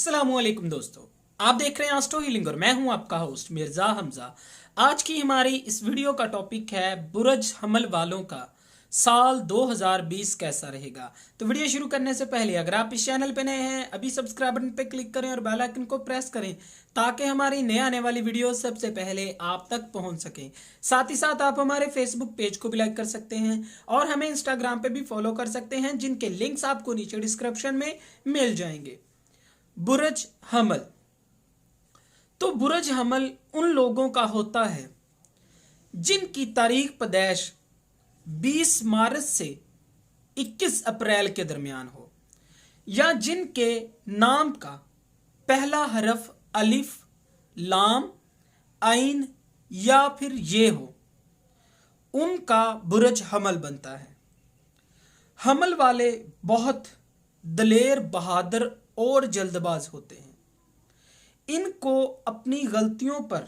अस्सलामुअलैकुम दोस्तों, आप देख रहे हैं आस्ट्रो हीलिंग और मैं हूं आपका होस्ट मिर्जा हमजा। आज की हमारी इस वीडियो का टॉपिक है बुर्ज हमल वालों का साल 2020 कैसा रहेगा। तो वीडियो शुरू करने से पहले अगर आप इस चैनल पे नए हैं अभी सब्सक्राइब बटन पे क्लिक करें और बेल आइकन को प्रेस करें ताकि हमारी नए आने वाली वीडियो सबसे पहले आप तक पहुंच सके। साथ ही साथ आप हमारे फेसबुक पेज को भी लाइक कर सकते हैं और हमें इंस्टाग्राम पे भी फॉलो कर सकते हैं, जिनके लिंक्स आपको नीचे डिस्क्रिप्शन में मिल जाएंगे। बुर्ज हमल। तो बुर्ज हमल उन लोगों का होता है जिनकी तारीख पैदाइश 20 मार्च से 21 अप्रैल के दरमियान हो, या जिनके नाम का पहला हरफ अलिफ, लाम, आइन या फिर ये हो, उनका बुर्ज हमल बनता है। हमल वाले बहुत दलेर, बहादुर और जल्दबाज होते हैं। इनको अपनी गलतियों पर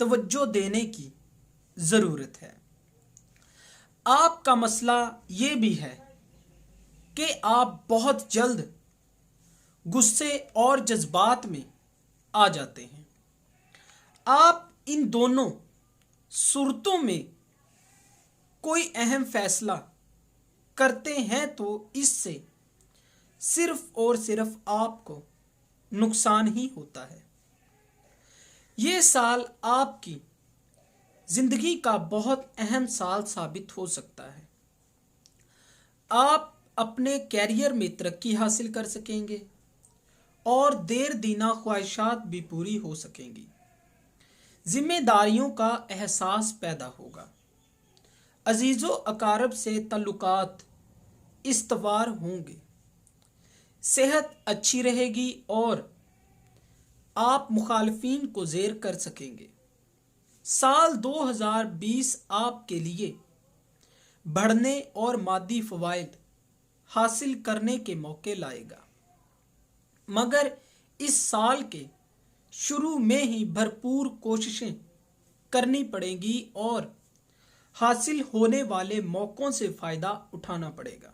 तवज्जो देने की जरूरत है। आपका मसला ये भी है कि आप बहुत जल्द गुस्से और जज्बात में आ जाते हैं। आप इन दोनों सूरतों में कोई अहम फैसला करते हैं तो इससे सिर्फ और सिर्फ आपको नुकसान ही होता है। ये साल आपकी जिंदगी का बहुत अहम साल साबित हो सकता है। आप अपने कैरियर में तरक्की हासिल कर सकेंगे और देर दीना ख्वाहिशात भी पूरी हो सकेंगी। जिम्मेदारियों का एहसास पैदा होगा। अजीजो अकारब से ताल्लुकात इस्तवार होंगे। सेहत अच्छी रहेगी और आप मुखालफीन को जेर कर सकेंगे। साल 2020 आपके लिए बढ़ने और मादी फवायद हासिल करने के मौके लाएगा, मगर इस साल के शुरू में ही भरपूर कोशिशें करनी पड़ेंगी और हासिल होने वाले मौकों से फायदा उठाना पड़ेगा।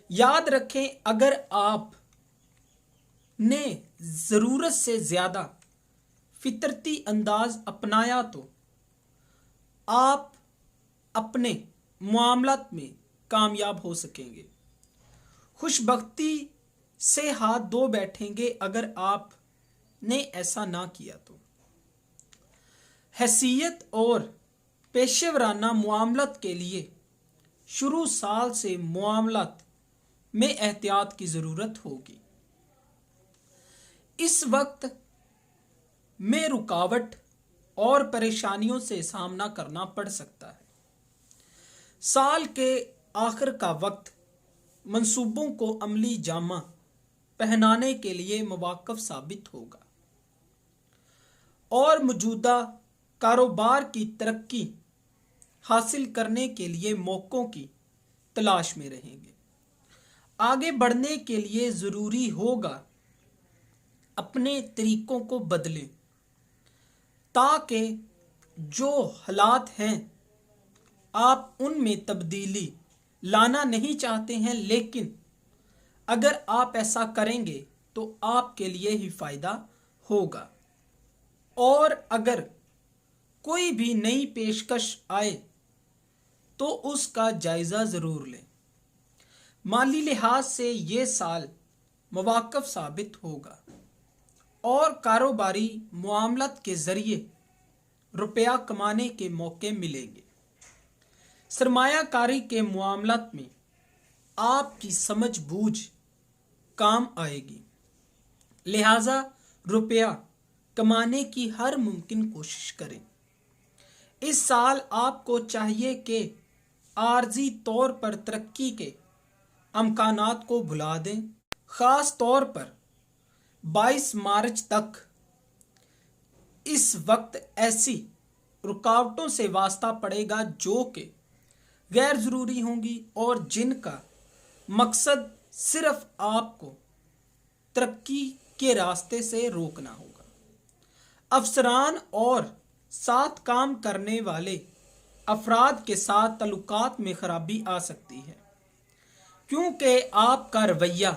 याद रखें, अगर आप ने जरूरत से ज्यादा फितरती अंदाज अपनाया तो आप अपने मामलात में कामयाब हो सकेंगे। खुशबख्ती से हाथ धो बैठेंगे अगर आप ने ऐसा ना किया तो। हैसियत और पेशेवराना मामलात के लिए शुरू साल से मामलात में एहतियात की जरूरत होगी। इस वक्त में रुकावट और परेशानियों से सामना करना पड़ सकता है। साल के आखिर का वक्त मंसूबों को अमली जामा पहनाने के लिए मुवाक्किफ साबित होगा और मौजूदा कारोबार की तरक्की हासिल करने के लिए मौकों की तलाश में रहेंगे। आगे बढ़ने के लिए जरूरी होगा अपने तरीकों को बदलें, ताकि जो हालात हैं आप उनमें तब्दीली लाना नहीं चाहते हैं, लेकिन अगर आप ऐसा करेंगे तो आपके लिए ही फायदा होगा। और अगर कोई भी नई पेशकश आए तो उसका जायजा जरूर लें। माली लिहाज से ये साल मुवाक्किफ साबित होगा और कारोबारी मामलात के जरिए रुपया कमाने के मौके मिलेंगे। सरमायाकारी के मामलात में आपकी समझ बूझ काम आएगी, लिहाजा रुपया कमाने की हर मुमकिन कोशिश करें। इस साल आपको चाहिए कि आर्जी तौर पर तरक्की के अमकानात को भुला दें। खास तौर पर 22 मार्च तक इस वक्त ऐसी रुकावटों से वास्ता पड़ेगा जो कि गैर जरूरी होंगी और जिनका मकसद सिर्फ आपको तरक्की के रास्ते से रोकना होगा। अफसरान और साथ काम करने वाले अफराद के साथ ताल्लुकात में खराबी आ सकती है, क्योंकि आपका रवैया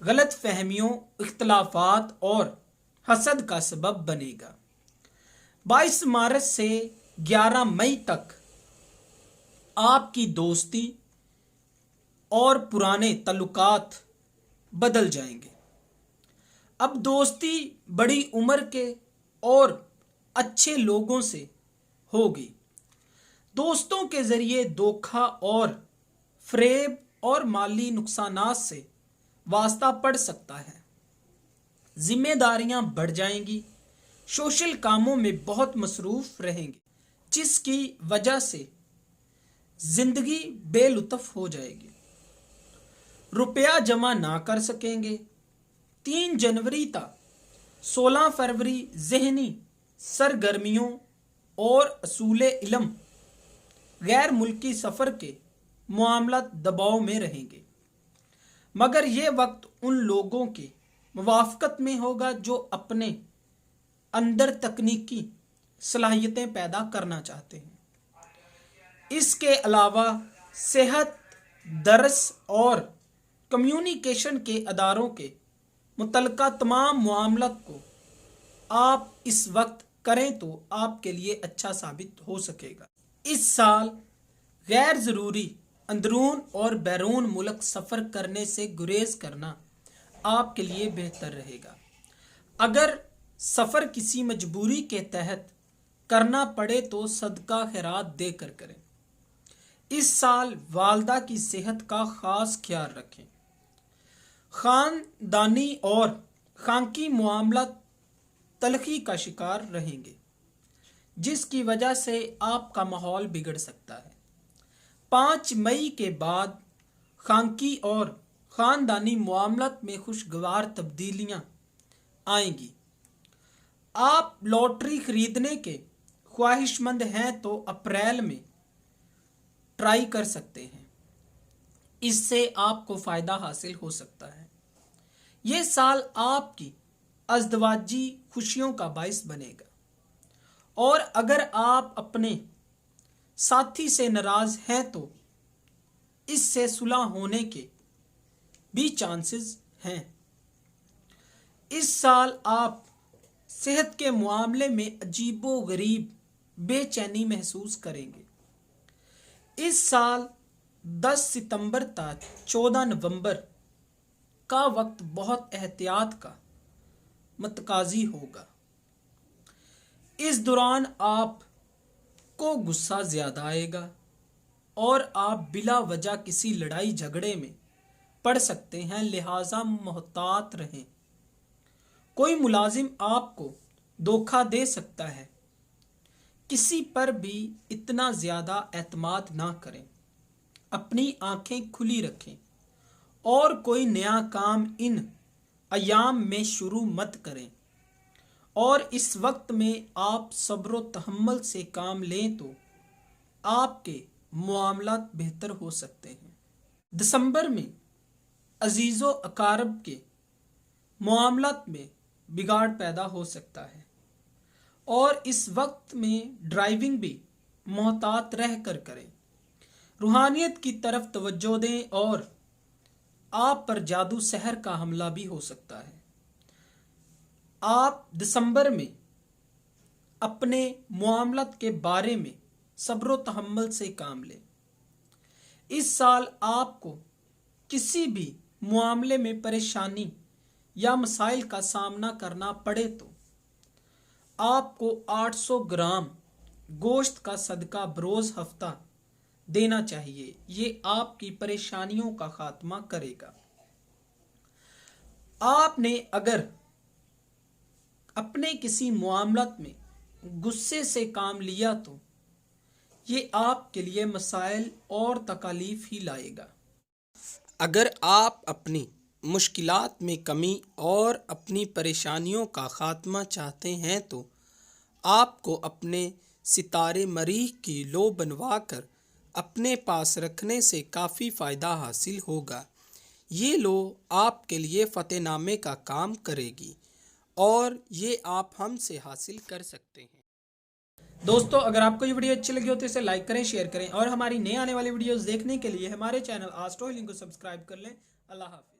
गलत फहमियों, इख्तलाफात और हसद का सबब बनेगा। 22 मार्च से 11 मई तक आपकी दोस्ती और पुराने ताल्लुकात बदल जाएंगे। अब दोस्ती बड़ी उम्र के और अच्छे लोगों से होगी। दोस्तों के जरिए धोखा और फरेब और माली नुकसानात से वास्ता पड़ सकता है। जिम्मेदारियां बढ़ जाएंगी। सोशल कामों में बहुत मसरूफ रहेंगे, जिसकी वजह से जिंदगी बेलुत्फ हो जाएगी। रुपया जमा ना कर सकेंगे। 3 जनवरी तक 16 फरवरी जहनी सरगर्मियों और असूले इल्म गैर मुल्की सफ़र के मामला दबाव में रहेंगे, मगर यह वक्त उन लोगों के मुवाफ़क़त में होगा जो अपने अंदर तकनीकी सलाहियतें पैदा करना चाहते हैं। इसके अलावा सेहत, दर्स और कम्युनिकेशन के अदारों के मुतल्लिका तमाम मामलों को आप इस वक्त करें तो आपके लिए अच्छा साबित हो सकेगा। इस साल गैर ज़रूरी अंदरून और बैरून मुल्क सफ़र करने से गुरेज करना आपके लिए बेहतर रहेगा। अगर सफ़र किसी मजबूरी के तहत करना पड़े तो सदका खैरात देकर करें। इस साल वालदा की सेहत का ख़ास ख्याल रखें। ख़ानदानी और खानकी मामला तलखी का शिकार रहेंगे, जिसकी वजह से आपका माहौल बिगड़ सकता है। 5 मई के बाद खानकी और ख़ानदानी मामलात में खुशगवार तब्दीलियां आएंगी। आप लॉटरी खरीदने के ख्वाहिशमंद हैं तो अप्रैल में ट्राई कर सकते हैं। इससे आपको फ़ायदा हासिल हो सकता है। ये साल आपकी अज़दवाजी खुशियों का बाइस बनेगा। और अगर आप अपने साथी से नाराज़ हैं तो इससे सुलह होने के भी चांसेस हैं। इस साल आप सेहत के मामले में अजीबो गरीब बेचैनी महसूस करेंगे। इस साल 10 सितंबर तक 14 नवंबर का वक्त बहुत एहतियात का मतकाजी होगा। इस दौरान आपको गुस्सा ज़्यादा आएगा और आप बिला वजह किसी लड़ाई झगड़े में पड़ सकते हैं, लिहाजा मोहतात रहें। कोई मुलाजिम आपको धोखा दे सकता है। किसी पर भी इतना ज़्यादा एतमाद ना करें। अपनी आंखें खुली रखें और कोई नया काम इन अयाम में शुरू मत करें। और इस वक्त में आप सब्र तहम्मुल से काम लें तो आपके मामलात बेहतर हो सकते हैं। दिसंबर में अजीज़ो अकारब के मामलात में बिगाड़ पैदा हो सकता है और इस वक्त में ड्राइविंग भी मोहतात रह कर करें। रूहानियत की तरफ तवज्जो दें और आप पर जादू सहर का हमला भी हो सकता है। आप दिसंबर में अपने मामलात के बारे में सब्र तहम्मुल से काम लें। इस साल आपको किसी भी मामले में परेशानी या मसाइल का सामना करना पड़े तो आपको 800 ग्राम गोश्त का सदका बरोज़ हफ्ता देना चाहिए। ये आपकी परेशानियों का खात्मा करेगा। आपने अगर अपने किसी मामलात में गुस्से से काम लिया तो ये आपके लिए मसाइल और तकालीफ ही लाएगा। अगर आप अपनी मुश्किलात में कमी और अपनी परेशानियों का ख़ात्मा चाहते हैं तो आपको अपने सितारे मरीख की लो बनवा कर अपने पास रखने से काफ़ी फ़ायदा हासिल होगा। ये लो आपके लिए फ़तेहनामे का काम करेगी और ये आप हमसे हासिल कर सकते हैं। दोस्तों, अगर आपको ये वीडियो अच्छी लगी हो तो इसे लाइक करें, शेयर करें और हमारी नए आने वाली वीडियोस देखने के लिए हमारे चैनल एस्ट्रो हीलिंग को सब्सक्राइब कर लें। अल्लाह हाफ़िज़।